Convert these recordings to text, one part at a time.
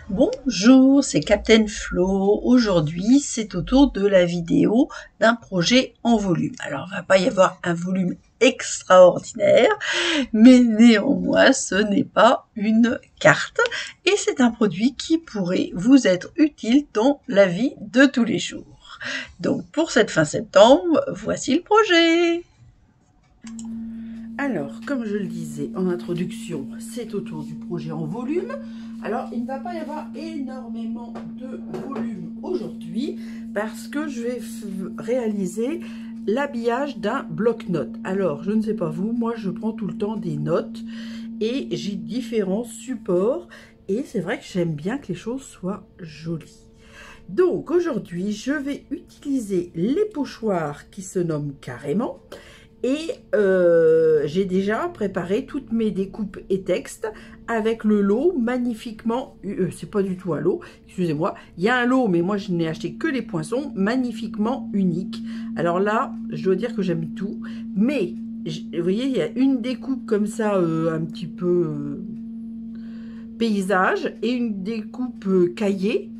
Bonjour, c'est Captain Flo. Aujourd'hui, c'est au tour de la vidéo d'un projet en volume. Alors, il ne va pas y avoir un volume extraordinaire, mais néanmoins, ce n'est pas une carte. Et c'est un produit qui pourrait vous être utile dans la vie de tous les jours. Donc, pour cette fin septembre, voici le projet. Alors, comme je le disais en introduction, c'est autour du projet en volume. Alors, il ne va pas y avoir énormément de volume aujourd'hui parce que je vais réaliser l'habillage d'un bloc-notes. Alors, je ne sais pas vous, moi je prends tout le temps des notes et j'ai différents supports et c'est vrai que j'aime bien que les choses soient jolies. Donc, aujourd'hui, je vais utiliser les pochoirs qui se nomment carrément. Et j'ai déjà préparé toutes mes découpes et textes avec le lot magnifiquement, c'est pas du tout un lot, excusez-moi, il y a un lot mais moi je n'ai acheté que les poinçons, magnifiquement unique. Alors là, je dois dire que j'aime tout, mais vous voyez, il y a une découpe comme ça, un petit peu paysage, et une découpe cahier.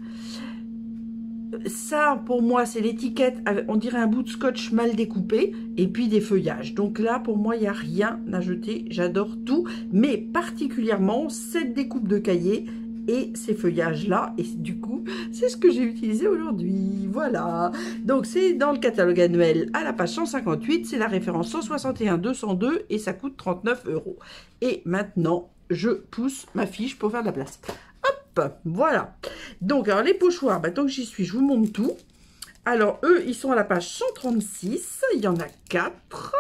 Ça, pour moi, c'est l'étiquette, on dirait un bout de scotch mal découpé, et puis des feuillages. Donc là, pour moi, il n'y a rien à jeter. J'adore tout, mais particulièrement cette découpe de cahier et ces feuillages-là. Et du coup, c'est ce que j'ai utilisé aujourd'hui. Voilà. Donc, c'est dans le catalogue annuel à la page 158. C'est la référence 161-202 et ça coûte 39 €. Et maintenant, je pousse ma fiche pour faire de la place. Voilà. Donc, alors les pochoirs, tant que j'y suis, je vous montre tout. Alors, eux, ils sont à la page 136. Il y en a 4.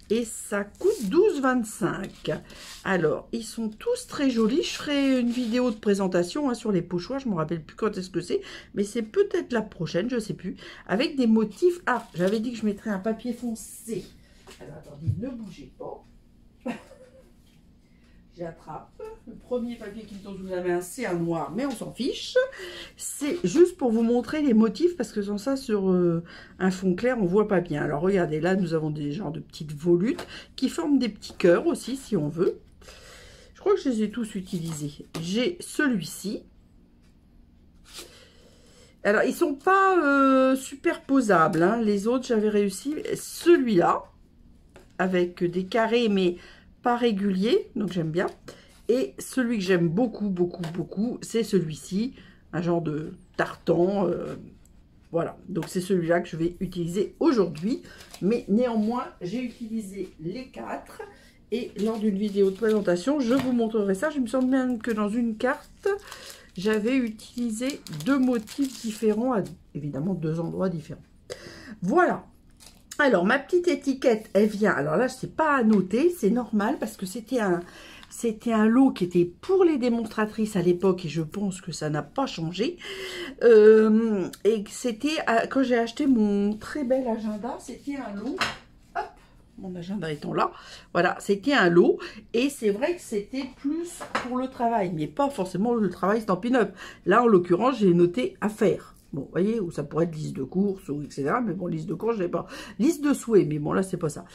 Et ça coûte 12,25 €. Alors, ils sont tous très jolis. Je ferai une vidéo de présentation sur les pochoirs. Je ne me rappelle plus quand est-ce que c'est. Mais c'est peut-être la prochaine, je ne sais plus. Avec des motifs. Ah, j'avais dit que je mettrais un papier foncé. Alors, attendez, ne bougez pas. J'attrape. Le premier papier qui me tombe sous la main, c'est un noir, mais on s'en fiche. C'est juste pour vous montrer les motifs, parce que sans ça, sur un fond clair, on voit pas bien. Alors, regardez, là, nous avons des genres de petites volutes qui forment des petits cœurs aussi, si on veut. Je crois que je les ai tous utilisés. J'ai celui-ci. Alors, ils sont pas superposables, hein. Les autres, j'avais réussi. Celui-là, avec des carrés, mais pas régulier, donc j'aime bien. Et celui que j'aime beaucoup, c'est celui-ci, un genre de tartan. Voilà, donc c'est celui-là que je vais utiliser aujourd'hui. Mais néanmoins, j'ai utilisé les 4. Et lors d'une vidéo de présentation, je vous montrerai ça. Je me sens bien que dans une carte, j'avais utilisé 2 motifs différents, à évidemment 2 endroits différents. Voilà. Alors, ma petite étiquette, elle vient... Alors là, c'est pas à noter, c'est normal, parce que c'était un lot qui était pour les démonstratrices à l'époque, et je pense que ça n'a pas changé. Et c'était, quand j'ai acheté mon très bel agenda, c'était un lot... Hop, mon agenda étant là. Voilà, c'était un lot, et c'est vrai que c'était plus pour le travail, mais pas forcément le travail Stampin' Up. Là, en l'occurrence, j'ai noté à faire. Bon, vous voyez, ou ça pourrait être liste de courses, ou etc. Mais bon, liste de courses, je n'ai pas. Liste de souhaits, mais bon, là, c'est pas ça.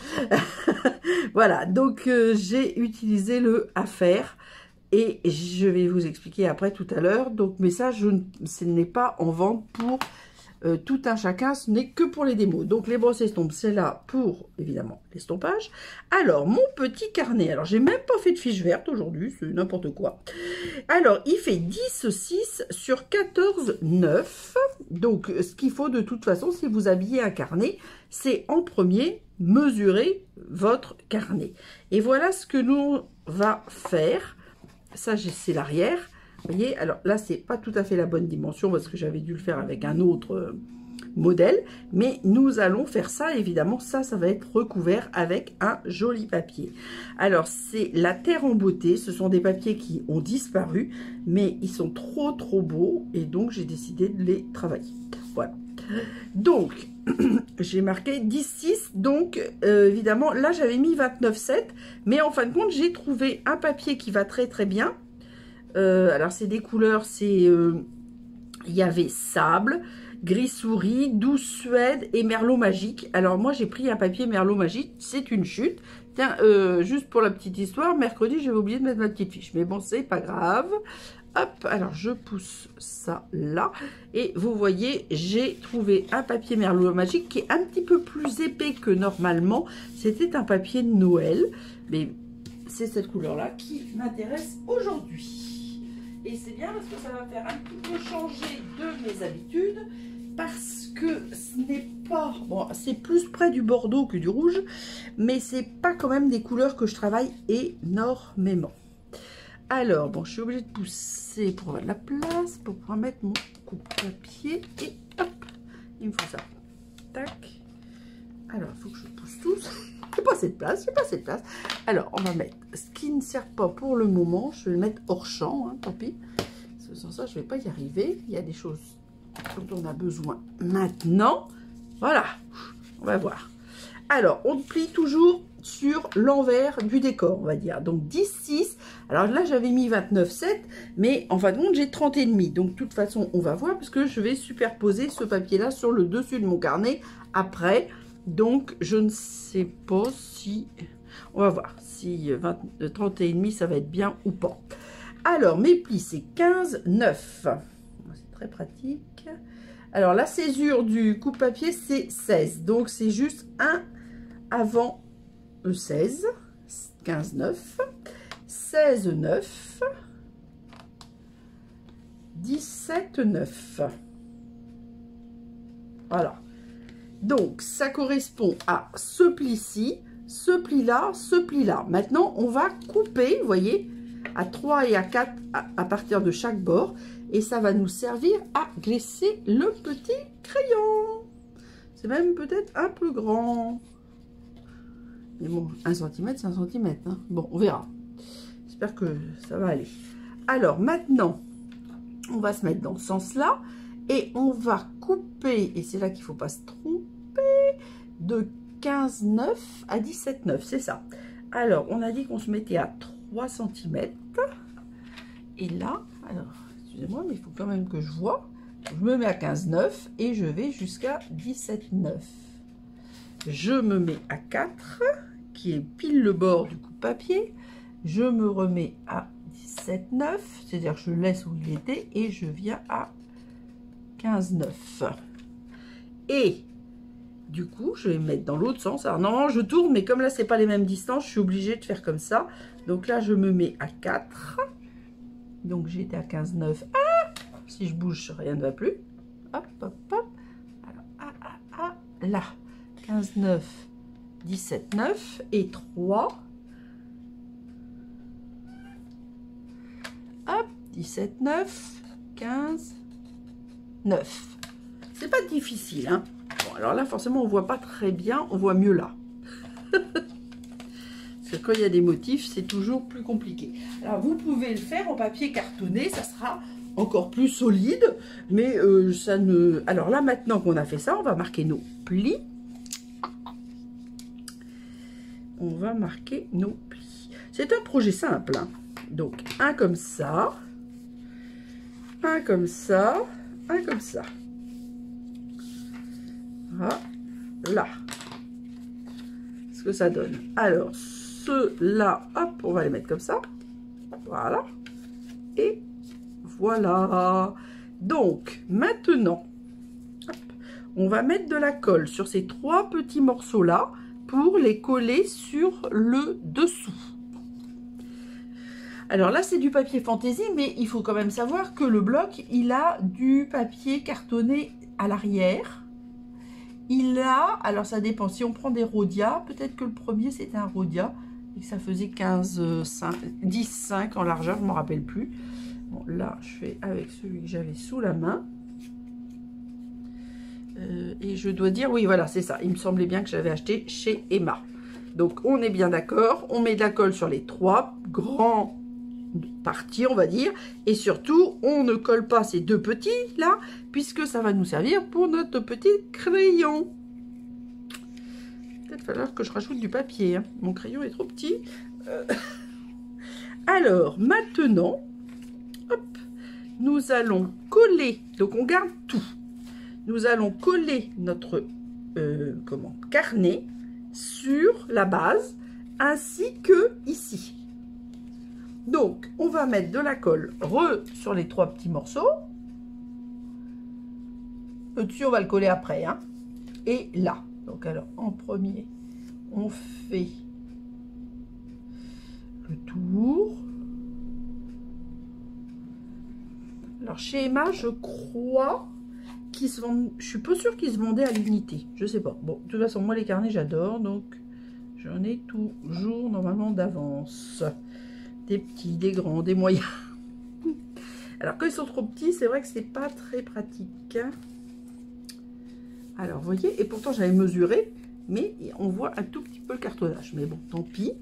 Voilà, donc j'ai utilisé le à faire. Et je vais vous expliquer après tout à l'heure. Donc, mais ça, ce n'est pas en vente pour tout un chacun, ce n'est que pour les démos. Donc, les brosses estampes, c'est là pour, évidemment, l'estompage. Alors, mon petit carnet. Alors, j'ai même pas fait de fiche verte aujourd'hui, c'est n'importe quoi. Alors, il fait 10,6 sur 14,9. Donc, ce qu'il faut de toute façon, si vous habillez un carnet, c'est en premier mesurer votre carnet. Et voilà ce que nous va faire. Ça, c'est l'arrière. Vous voyez, alors là, c'est pas tout à fait la bonne dimension parce que j'avais dû le faire avec un autre modèle. Mais nous allons faire ça, évidemment. Ça va être recouvert avec un joli papier. Alors, c'est la terre en beauté. Ce sont des papiers qui ont disparu, mais ils sont trop beaux. Et donc, j'ai décidé de les travailler. Voilà. Donc, j'ai marqué 10,6. Donc, évidemment, là, j'avais mis 29,7. Mais en fin de compte, j'ai trouvé un papier qui va très bien. Alors, c'est des couleurs, il y avait sable, gris souris, douce Suède et merlot magique. Alors, moi, j'ai pris un papier merlot magique, c'est une chute. Tiens, juste pour la petite histoire, mercredi, j'avais oublié de mettre ma petite fiche. Mais bon, c'est pas grave. Hop, alors je pousse ça là. Et vous voyez, j'ai trouvé un papier Merlot Magique qui est un petit peu plus épais que normalement. C'était un papier de Noël. Mais c'est cette couleur-là qui m'intéresse aujourd'hui. Et c'est bien parce que ça va faire un petit peu changer de mes habitudes. Parce que ce n'est pas... Bon, c'est plus près du bordeaux que du rouge. Mais c'est pas quand même des couleurs que je travaille énormément. Alors, bon, je suis obligée de pousser pour avoir de la place, pour pouvoir mettre mon coupe-papier. Et hop, il me faut ça. Tac. Alors, il faut que je pousse tous. J'ai pas assez de place, j'ai pas assez de place. Alors, on va mettre ce qui ne sert pas pour le moment. Je vais le mettre hors champ, hein, tant pis. Parce que sans ça, je ne vais pas y arriver. Il y a des choses dont on a besoin maintenant. Voilà, on va voir. Alors, on plie toujours sur l'envers du décor, on va dire. Donc 10,6. Alors là, j'avais mis 29,7, mais en fin de compte, j'ai 30,5. Donc, de toute façon, on va voir, parce que je vais superposer ce papier-là sur le dessus de mon carnet après. Donc, je ne sais pas si... On va voir si 30,5, ça va être bien ou pas. Alors, mes plis, c'est 15,9. C'est très pratique. Alors, la césure du coupe-papier, c'est 16. Donc, c'est juste un avant 16, 15,9, 16,9, 17,9. Voilà. Donc, ça correspond à ce pli-ci, ce pli-là, ce pli-là. Maintenant, on va couper, vous voyez, à 3 et à 4 à partir de chaque bord. Et ça va nous servir à glisser le petit crayon. C'est même peut-être un peu grand. Mais bon, 1 cm, c'est 1 cm. Hein. Bon, on verra. J'espère que ça va aller. Alors, maintenant, on va se mettre dans ce sens-là. Et on va couper, et c'est là qu'il ne faut pas se tromper, de 15,9 à 17,9. C'est ça. Alors, on a dit qu'on se mettait à 3 cm. Et là, alors, excusez-moi, mais il faut quand même que je vois. Je me mets à 15,9 et je vais jusqu'à 17,9. Je me mets à 4, qui est pile le bord du coupe-papier. Je me remets à 17,9, c'est-à-dire que je laisse où il était et je viens à 15,9. Et du coup, je vais me mettre dans l'autre sens. Alors normalement, je tourne, mais comme là, c'est pas les mêmes distances, je suis obligée de faire comme ça. Donc là, je me mets à 4. Donc j'étais à 15,9. Ah, si je bouge, rien ne va plus. Hop, hop, hop. Alors, là. 15,9, 17,9 et 3. Hop, 17,9, 15, 9. C'est pas difficile, hein. Bon, alors là, forcément, on voit pas très bien. On voit mieux là. Parce que quand il y a des motifs, c'est toujours plus compliqué. Alors, vous pouvez le faire en papier cartonné. Ça sera encore plus solide. Mais ça ne... Alors là, maintenant qu'on a fait ça, on va marquer nos plis. On va marquer nos plis. C'est un projet simple, hein. Donc, un comme ça. Un comme ça. Un comme ça. Voilà. Ce que ça donne. Alors, ceux-là, hop, on va les mettre comme ça. Voilà. Et voilà. Donc, maintenant, hop, on va mettre de la colle sur ces 3 petits morceaux-là pour les coller sur le dessous. Alors là, c'est du papier fantaisie, mais il faut quand même savoir que le bloc, il a du papier cartonné à l'arrière. Il a, alors ça dépend, si on prend des rhodia, peut-être que le premier c'était un rhodia, et que ça faisait 10,5 en largeur, je ne me rappelle plus. Bon, là, je fais avec celui que j'avais sous la main. Et je dois dire, oui, voilà, c'est ça. Il me semblait bien que j'avais acheté chez Emma. Donc, on est bien d'accord. On met de la colle sur les 3 grands parties, on va dire. Et surtout, on ne colle pas ces 2 petits, là, puisque ça va nous servir pour notre petit crayon. Peut-être falloir que je rajoute du papier. Hein. Mon crayon est trop petit. Alors, maintenant, hop, nous allons coller. Donc, on garde tout. Nous allons coller notre carnet sur la base, ainsi que ici. Donc, on va mettre de la colle sur les 3 petits morceaux. Le dessus, on va le coller après, hein. Et là, donc alors, en premier, on fait le tour. Alors, chez Emma, je crois qu'ils se vendent, je suis pas sûre qu'ils se vendaient à l'unité, je sais pas. Bon, de toute façon, moi, les carnets, j'adore, donc j'en ai toujours, normalement, d'avance. Des petits, des grands, des moyens. Alors, quand ils sont trop petits, c'est vrai que c'est pas très pratique. Alors, vous voyez, et pourtant, j'avais mesuré, mais on voit un tout petit peu le cartonnage. Mais bon, tant pis.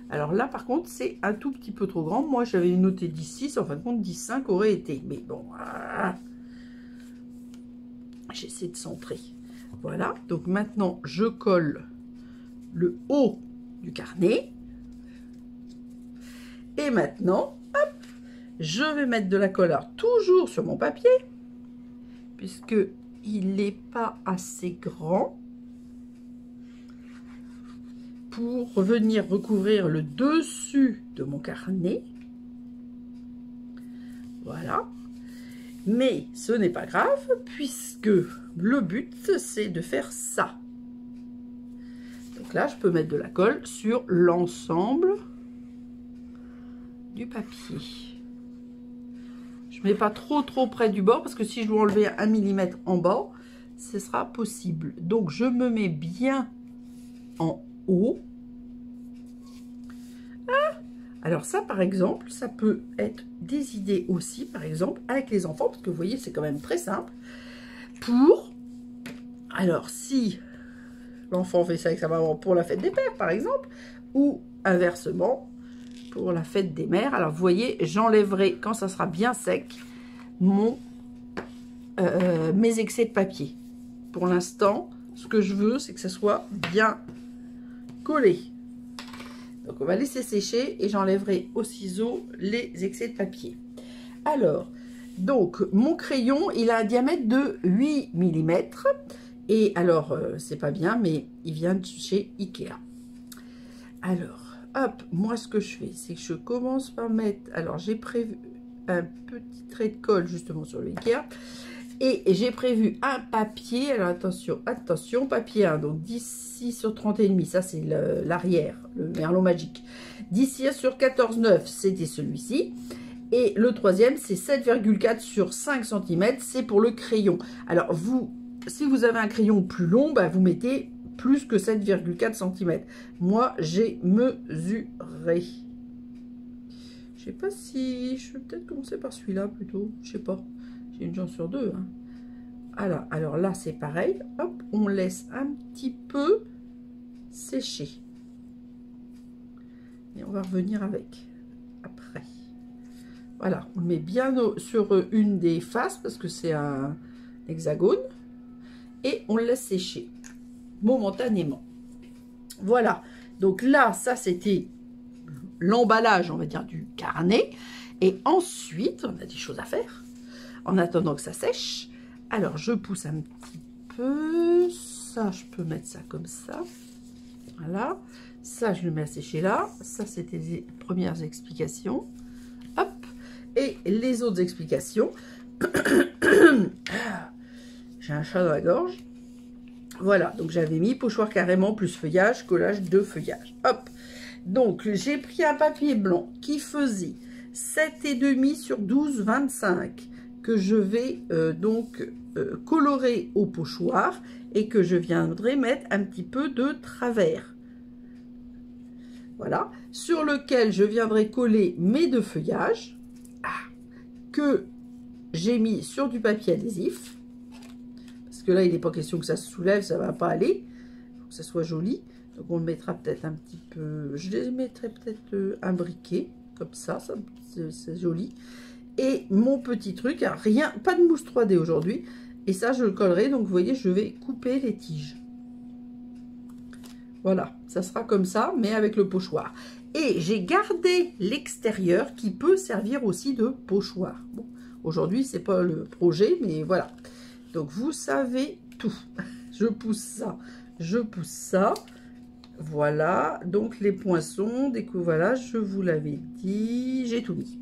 Alors là, par contre, c'est un tout petit peu trop grand. Moi, j'avais noté 10,6. En fin de compte, 10,5 aurait été. Mais bon, j'essaie de centrer. Voilà. Donc maintenant, je colle le haut du carnet. Et maintenant, hop, je vais mettre de la colle, alors, toujours sur mon papier, puisque il n'est pas assez grand pour venir recouvrir le dessus de mon carnet. Voilà. Mais ce n'est pas grave, puisque le but, c'est de faire ça. Donc là, je peux mettre de la colle sur l'ensemble du papier. Je mets pas trop près du bord, parce que si je dois enlever 1 mm en bas, ce sera possible. Donc je me mets bien en haut. Alors ça, par exemple, ça peut être des idées aussi, par exemple, avec les enfants, parce que vous voyez, c'est quand même très simple. Alors si l'enfant fait ça avec sa maman pour la fête des pères, par exemple, ou inversement, pour la fête des mères. Alors, vous voyez, j'enlèverai, quand ça sera bien sec, mes excès de papier. Pour l'instant, ce que je veux, c'est que ça soit bien collé. Donc, on va laisser sécher et j'enlèverai au ciseau les excès de papier. Alors, donc, mon crayon, il a un diamètre de 8 mm. Et alors, c'est pas bien, mais il vient de chez Ikea. Alors, hop, moi ce que je fais, c'est que je commence par mettre, alors j'ai prévu un petit trait de colle justement sur le Ikea, et j'ai prévu un papier, alors attention, papier 1, donc 10 sur 30,5, ça c'est l'arrière, le Merlot Magique, 10 sur 14,9, c'était celui-ci, et le troisième c'est 7,4 sur 5 cm, c'est pour le crayon. Alors vous, si vous avez un crayon plus long, bah, vous mettez plus que 7,4 cm. Moi, j'ai mesuré. Je sais pas si... Je vais peut-être commencer par celui-là plutôt. Je sais pas. J'ai une chance sur 2. Hein. Alors là, c'est pareil. Hop, on laisse un petit peu sécher. Et on va revenir avec après. Voilà, on le met bien sur une des faces parce que c'est un hexagone. Et on le laisse sécher momentanément. Voilà, donc là, ça c'était l'emballage, on va dire, du carnet. Et ensuite, on a des choses à faire en attendant que ça sèche. Alors, je pousse un petit peu. Ça, je peux mettre ça comme ça. Voilà. Ça, je le mets à sécher là. Ça, c'était les premières explications. Hop. Et les autres explications. J'ai un chat dans la gorge. Voilà, donc j'avais mis pochoir carrément plus feuillage, collage de feuillage. Hop. Donc, j'ai pris un papier blanc qui faisait 7,5 sur 12,25 que je vais colorer au pochoir et que je viendrai mettre un petit peu de travers. Voilà. Sur lequel je viendrai coller mes 2 feuillages que j'ai mis sur du papier adhésif. Parce que là, il n'est pas question que ça se soulève, ça ne va pas aller. Il faut que ça soit joli. Donc, on le mettra peut-être un petit peu... Je les mettrai peut-être un briquet, comme ça c'est joli. Et mon petit truc, rien, pas de mousse 3D aujourd'hui. Et ça, je le collerai. Donc, vous voyez, je vais couper les tiges. Voilà, ça sera comme ça, mais avec le pochoir. Et j'ai gardé l'extérieur qui peut servir aussi de pochoir. Bon, aujourd'hui, c'est pas le projet, mais voilà. Donc, vous savez tout. Je pousse ça, je pousse ça. Voilà, donc les poinçons, voilà, je vous l'avais dit, j'ai tout mis.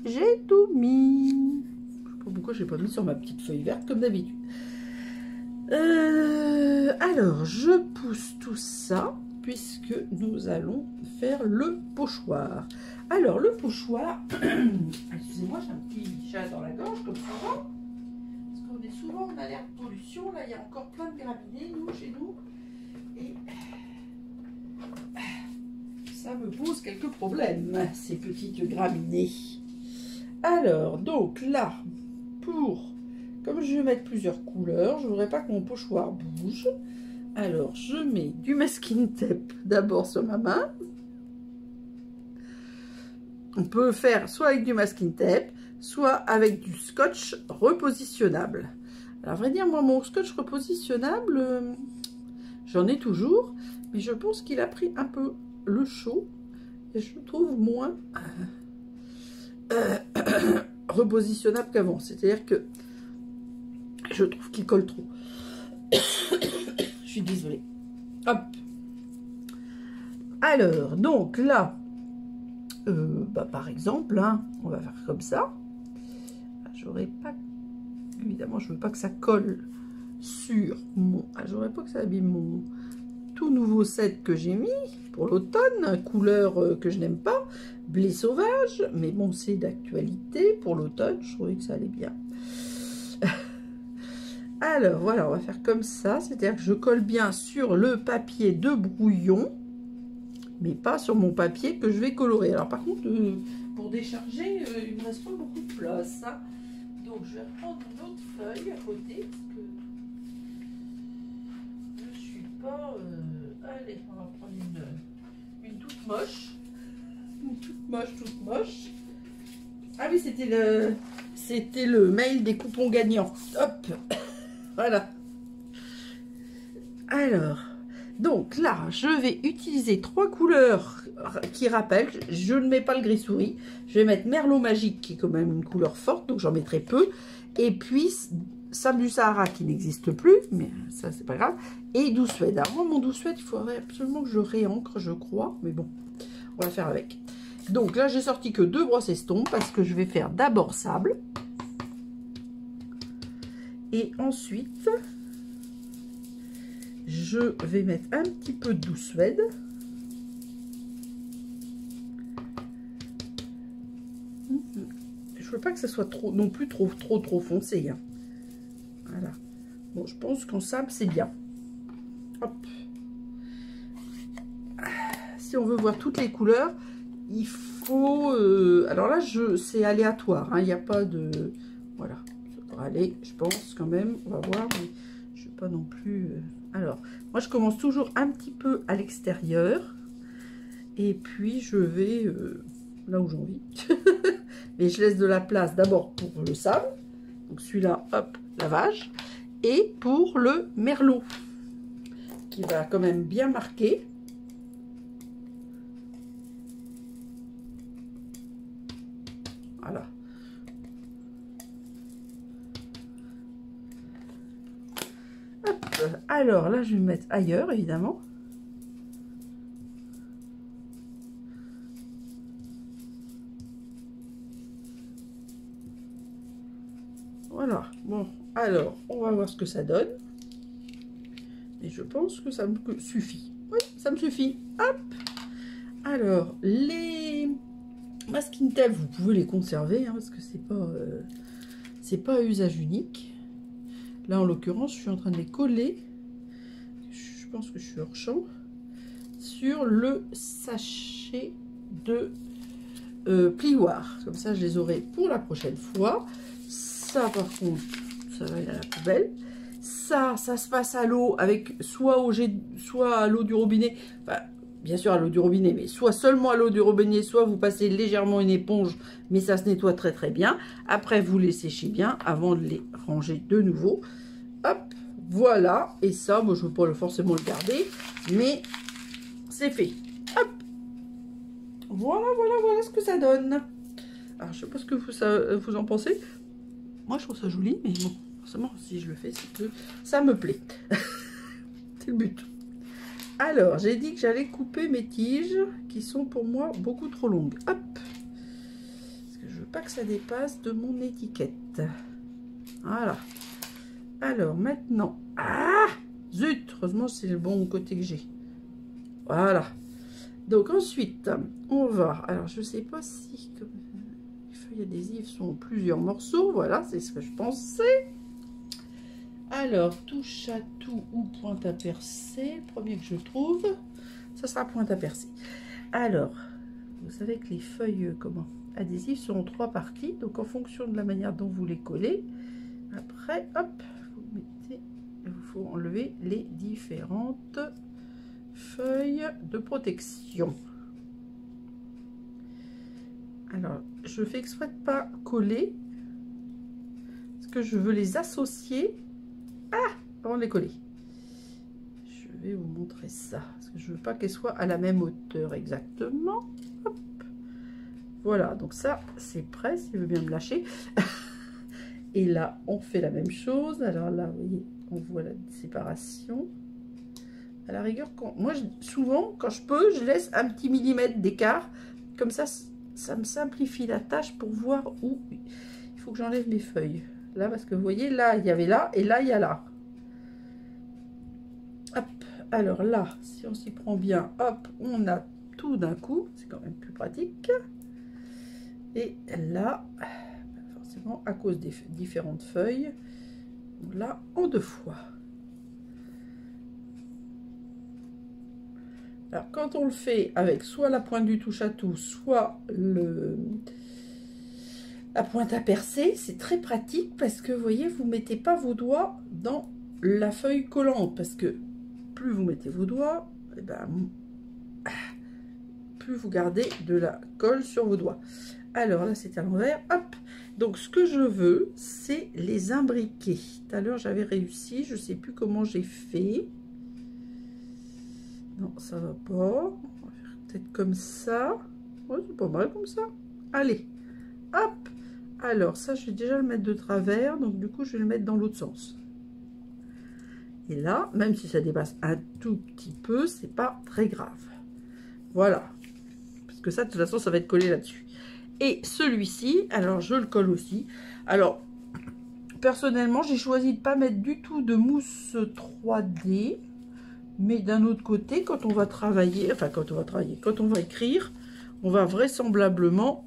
J'ai tout mis. Je sais pas pourquoi je n'ai pas mis sur ma petite feuille verte comme d'habitude. Alors, je pousse tout ça, puisque nous allons faire le pochoir. Alors, le pochoir, excusez-moi, j'ai un petit chat dans la gorge, comme souvent. Parce qu'on est souvent en alerte pollution. Là, il y a encore plein de graminées, nous, chez nous. Et ça me pose quelques problèmes, ces petites graminées. Alors, donc là, comme je vais mettre plusieurs couleurs, je ne voudrais pas que mon pochoir bouge. Alors, je mets du masking tape d'abord sur ma main. On peut faire soit avec du masking tape, soit avec du scotch repositionnable. Alors, à vrai dire, moi, mon scotch repositionnable, j'en ai toujours, mais je pense qu'il a pris un peu le chaud et je le trouve moins repositionnable qu'avant. C'est-à-dire que je trouve qu'il colle trop. Je suis désolée. Hop. Alors, donc là, par exemple, hein, on va faire comme ça. J'aurais pas... Évidemment, je veux pas que ça colle sur mon... j'aurais pas que ça abîme mon tout nouveau set que j'ai mis pour l'automne, couleur que je n'aime pas, blé sauvage, mais bon, c'est d'actualité pour l'automne, je trouvais que ça allait bien. Alors, voilà, on va faire comme ça, c'est-à-dire que je colle bien sur le papier de brouillon, mais pas sur mon papier que je vais colorer. Alors, par contre, pour décharger, il ne me reste pas beaucoup de place, hein. Donc, je vais reprendre une autre feuille à côté, parce que je ne suis pas... Allez, on va prendre une toute moche. Une toute moche. Ah oui, c'était le mail des coupons gagnants. Hop. Voilà. Alors, donc là, je vais utiliser 3 couleurs qui rappellent. Je ne mets pas le gris souris. Je vais mettre Merlot Magique, qui est quand même une couleur forte, donc j'en mettrai peu. Et puis, Sable du Sahara, qui n'existe plus, mais ça, c'est pas grave. Et Douce Suède. Alors, moi, mon Douce Suède, il faudrait absolument que je réancre, je crois. Mais bon, on va faire avec. Donc là, j'ai sorti que 2 brosses estompes, parce que je vais faire d'abord sable. Et ensuite, je vais mettre un petit peu de Douce Suède. Je ne veux pas que ça soit trop, non plus trop foncé, hein. Voilà. Bon, je pense qu'en sable, c'est bien. Hop. Si on veut voir toutes les couleurs, il faut... alors là, c'est aléatoire, hein, il n'y a pas de... Voilà. Allez, je pense quand même, on va voir, mais je ne vais pas non plus... Alors, moi je commence toujours un petit peu à l'extérieur, et puis je vais là où j'ai envie. Mais je laisse de la place d'abord pour le sable, donc celui-là, hop, lavage, et pour le merlot, qui va quand même bien marquer. Voilà. Alors là, je vais me mettre ailleurs, évidemment. Voilà. Bon, alors, on va voir ce que ça donne. Et je pense que ça me suffit. Oui, ça me suffit. Hop. Alors, les masking tape, vous pouvez les conserver, hein, parce que c'est pas à usage unique. Là, en l'occurrence, je suis en train de les coller. Je pense que je suis hors champ. Sur le sachet de plioir. Comme ça, je les aurai pour la prochaine fois. Ça, par contre, ça va aller à la poubelle. Ça se passe à l'eau avec soit à l'eau du robinet. Enfin, bien sûr à l'eau du robinet, mais soit seulement à l'eau du robinet, soit vous passez légèrement une éponge, mais ça se nettoie très très bien. Après, vous les séchez bien avant de les ranger de nouveau. Hop, voilà. Et ça, moi, je ne veux pas forcément le garder, mais c'est fait. Hop. Voilà ce que ça donne. Alors, je sais pas ce que vous en pensez. Moi, je trouve ça joli, mais bon, forcément, si je le fais, c'est que ça me plaît. C'est le but. Alors, j'ai dit que j'allais couper mes tiges qui sont pour moi beaucoup trop longues. Hop. Parce que je veux pas que ça dépasse de mon étiquette. Voilà. Alors, maintenant... Ah! Zut! Heureusement, c'est le bon côté que j'ai. Voilà. Donc, ensuite, on va... Alors, je sais pas si... Comme... les feuilles adhésives sont en plusieurs morceaux. Voilà, c'est ce que je pensais. Alors, touche à tout ou pointe à percer, le premier que je trouve, ça sera pointe à percer. Alors, vous savez que les feuilles adhésives sont en 3 parties, donc en fonction de la manière dont vous les collez, après, hop, vous mettez, il vous faut enlever les différentes feuilles de protection. Alors, je fais exprès de ne pas coller, parce que je veux les associer. Avant de les coller, je vais vous montrer ça parce que je veux pas qu'elles soient à la même hauteur exactement. Hop. Voilà, donc ça c'est prêt, s'il veut bien me lâcher. Et là on fait la même chose. Alors là vous voyez, on voit la séparation à la rigueur. Moi souvent quand je peux, je laisse un petit millimètre d'écart, comme ça ça me simplifie la tâche pour voir où il faut que j'enlève mes feuilles là, parce que vous voyez là il y avait là et là il y a là. Hop, alors là, si on s'y prend bien, hop, on a tout d'un coup, c'est quand même plus pratique. Et là, forcément, à cause des différentes feuilles, là, en 2 fois. Alors, quand on le fait avec soit la pointe du touche-à-tout, soit la pointe à percer, c'est très pratique parce que, vous voyez, vous ne mettez pas vos doigts dans la feuille collante, parce que plus vous mettez vos doigts, et ben, plus vous gardez de la colle sur vos doigts. Alors là, c'est à l'envers. Hop. Donc, ce que je veux, c'est les imbriquer. Tout à l'heure, j'avais réussi. Je ne sais plus comment j'ai fait. Non, ça va pas. On va faire peut-être comme ça. Ouais, c'est pas mal comme ça. Allez. Hop. Alors, ça, je vais déjà le mettre de travers. Donc, du coup, je vais le mettre dans l'autre sens. Et là, même si ça dépasse un tout petit peu, c'est pas très grave. Voilà. Parce que ça, de toute façon, ça va être collé là-dessus. Et celui-ci, alors je le colle aussi. Alors, personnellement, j'ai choisi de ne pas mettre du tout de mousse 3D. Mais d'un autre côté, quand on va travailler, enfin quand on va écrire, on va vraisemblablement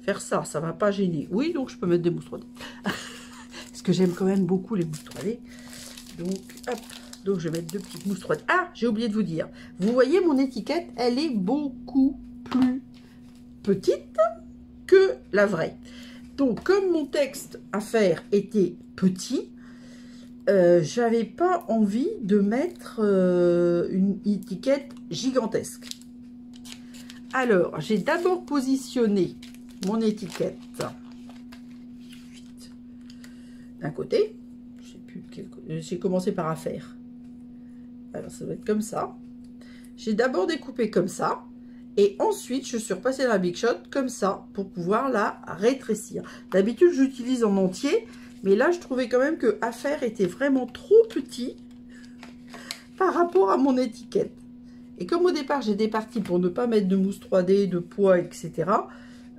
faire ça. Ça ne va pas gêner. Oui, donc je peux mettre des mousses 3D. Parce que j'aime quand même beaucoup les mousses 3D. Donc, hop, donc je vais mettre 2 petites mousses 3D. Ah, j'ai oublié de vous dire. Vous voyez, mon étiquette, elle est beaucoup plus petite que la vraie. Donc, comme mon texte à faire était petit, j'avais pas envie de mettre une étiquette gigantesque. Alors, j'ai d'abord positionné mon étiquette d'un côté. J'ai commencé par affaire. Alors, ça va être comme ça. J'ai d'abord découpé comme ça. Et ensuite, je suis repassée dans la Big Shot comme ça pour pouvoir la rétrécir. D'habitude, j'utilise en entier. Mais là, je trouvais quand même que affaire était vraiment trop petit par rapport à mon étiquette. Et comme au départ, j'ai départi pour ne pas mettre de mousse 3D, de poids, etc.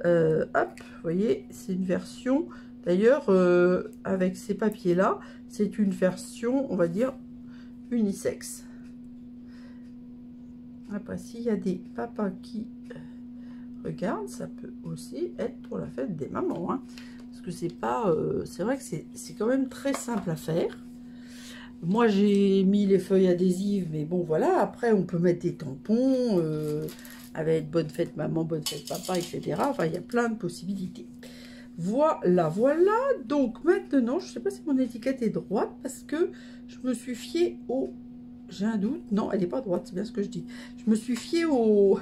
Hop, vous voyez, c'est une version... D'ailleurs, avec ces papiers-là, c'est une version, on va dire, unisexe. Après, s'il y a des papas qui regardent, ça peut aussi être pour la fête des mamans. Hein, parce que c'est pas... c'est vrai que c'est quand même très simple à faire. Moi, j'ai mis les feuilles adhésives, mais bon, voilà. Après, on peut mettre des tampons avec bonne fête maman, bonne fête papa, etc. Enfin, il y a plein de possibilités. Voilà, voilà. Donc, maintenant, je ne sais pas si mon étiquette est droite parce que je me suis fiée au... J'ai un doute. Non, elle n'est pas droite, c'est bien ce que je dis. Je me suis fiée au...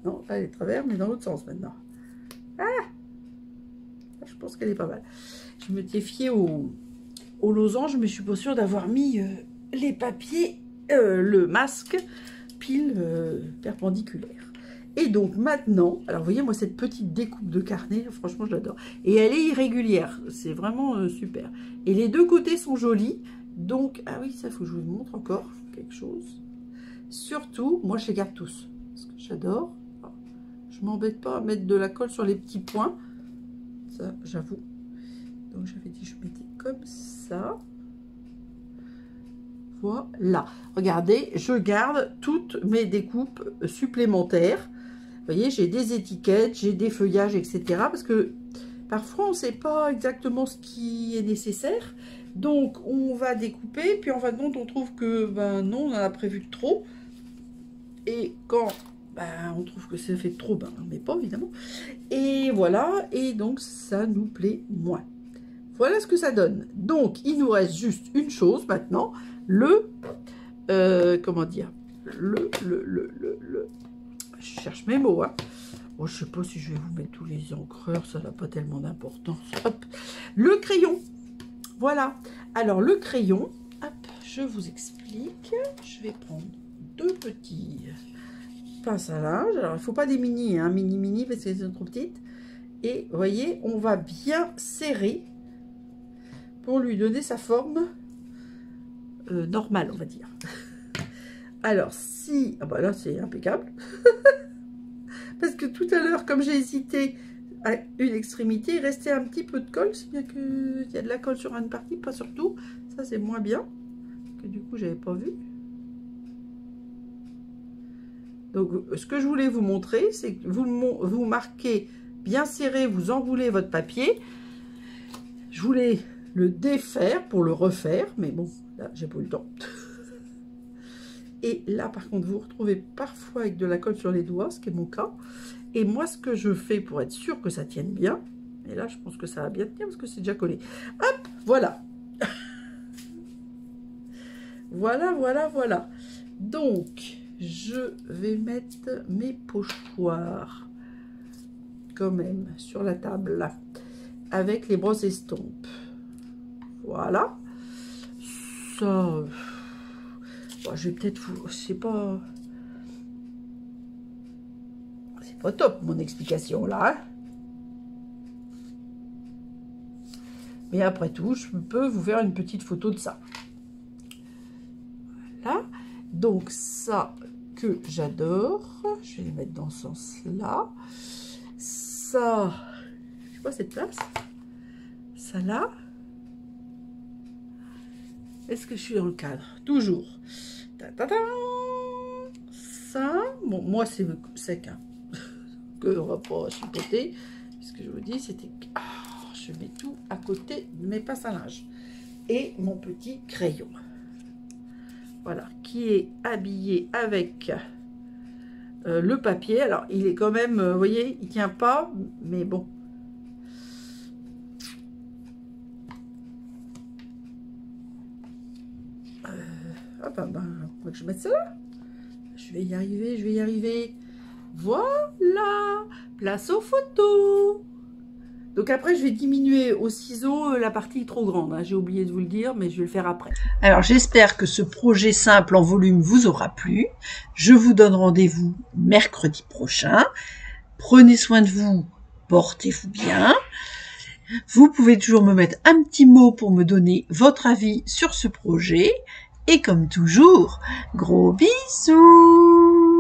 Non, là, elle est travers, mais dans l'autre sens maintenant. Ah! Je pense qu'elle est pas mal. Je me suis fiée au losange, mais je suis pas sûre d'avoir mis les papiers, le masque, pile perpendiculaire. Et donc maintenant, alors vous voyez, moi, cette petite découpe de carnet, franchement, je l'adore. Et elle est irrégulière, c'est vraiment super. Et les deux côtés sont jolis. Donc, ah oui, ça, il faut que je vous montre encore quelque chose. Surtout, moi, je les garde tous. Parce que j'adore. Je m'embête pas à mettre de la colle sur les petits points. Ça, j'avoue. Donc, j'avais dit, je mettais comme ça. Voilà. Regardez, je garde toutes mes découpes supplémentaires. Vous voyez, j'ai des étiquettes, j'ai des feuillages, etc. Parce que parfois, on ne sait pas exactement ce qui est nécessaire. Donc, on va découper. Puis, en fin de compte, on trouve que, ben non, on en a prévu trop. Et quand on trouve que ça fait trop, ben, on ne met pas, évidemment. Et voilà. Et donc, ça nous plaît moins. Voilà ce que ça donne. Donc, il nous reste juste une chose maintenant. Comment dire, je cherche mes mots, hein. Bon, je sais pas si je vais vous mettre tous les encreurs, ça n'a pas tellement d'importance. Hop, le crayon, voilà. Alors, le crayon, hop, je vous explique. Je vais prendre deux petits pinces à linge. Alors, il ne faut pas des mini, hein, mini, parce qu'elles sont trop petites. Et, vous voyez, on va bien serrer pour lui donner sa forme normale, on va dire. Alors, si... Ah bah là, c'est impeccable. Parce que tout à l'heure, comme j'ai hésité à une extrémité, il restait un petit peu de colle. C'est bien qu'il y a de la colle sur une partie, pas sur tout. Ça, c'est moins bien. Que du coup, j'avais pas vu. Donc, ce que je voulais vous montrer, c'est que vous marquez bien serré, vous enroulez votre papier. Je voulais le défaire pour le refaire, mais bon, là, j'ai pas eu le temps. Et là, par contre, vous vous retrouvez parfois avec de la colle sur les doigts, ce qui est mon cas. Et moi, ce que je fais pour être sûr que ça tienne bien, et là, je pense que ça va bien tenir parce que c'est déjà collé. Hop, voilà. Voilà. Donc, je vais mettre mes pochoirs quand même sur la table, là, avec les brosses estompes. Voilà. Ça... je vais peut-être vous... C'est pas top, mon explication, là. Hein. Mais après tout, je peux vous faire une petite photo de ça. Voilà. Donc, ça que j'adore. Je vais les mettre dans ce sens-là. Ça... Je sais pas cette place. Ça, là. Est-ce que je suis dans le cadre? Toujours. Ça, bon, moi c'est sec, hein, que on va pas chipoter. Ce que je vous dis, c'était que je mets tout à côté de mes pinces à linge et mon petit crayon. Voilà, qui est habillé avec le papier. Alors, il est quand même, vous voyez, il tient pas, mais bon. Faut que je mette ça là. Je vais y arriver. Voilà. Place aux photos. Donc après, je vais diminuer au ciseau la partie trop grande. Hein. J'ai oublié de vous le dire, mais je vais le faire après. Alors, j'espère que ce projet simple en volume vous aura plu. Je vous donne rendez-vous mercredi prochain. Prenez soin de vous. Portez-vous bien. Vous pouvez toujours me mettre un petit mot pour me donner votre avis sur ce projet. Et comme toujours, gros bisous!